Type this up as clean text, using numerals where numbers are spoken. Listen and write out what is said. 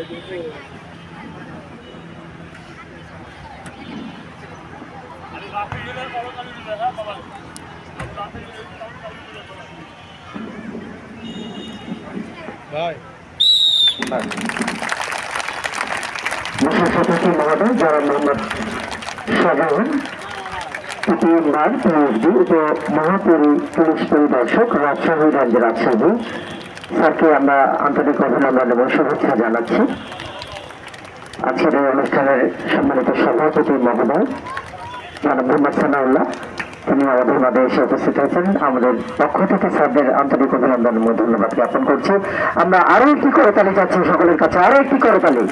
বিশেষ অতিথি মহোদয় যারা মোহাম্মদ শাহজাহান তৃতীয়বার পিএইচডি মহাপুরী পুলিশ পরিদর্শক রাজশাহী রাজ্যের রাজশাহী স্যারকে আমরা আন্তরিক অভিনন্দন এবং শুভেচ্ছা জানাচ্ছি। আজকের এই অনুষ্ঠানের সম্মানিত সভাপতি মহোদয় জনাব মোহাম্মদ সানাউল্লাহ, তিনি আমাদের মাঝে এসে উপস্থিত হয়েছেন। আমাদের পক্ষ থেকে স্যারদের আন্তরিক অভিনন্দন ও ধন্যবাদ জ্ঞাপন করছি। আমরা আরো একটি করতালি চাচ্ছি সকলের কাছে, আরো একটি করতালি।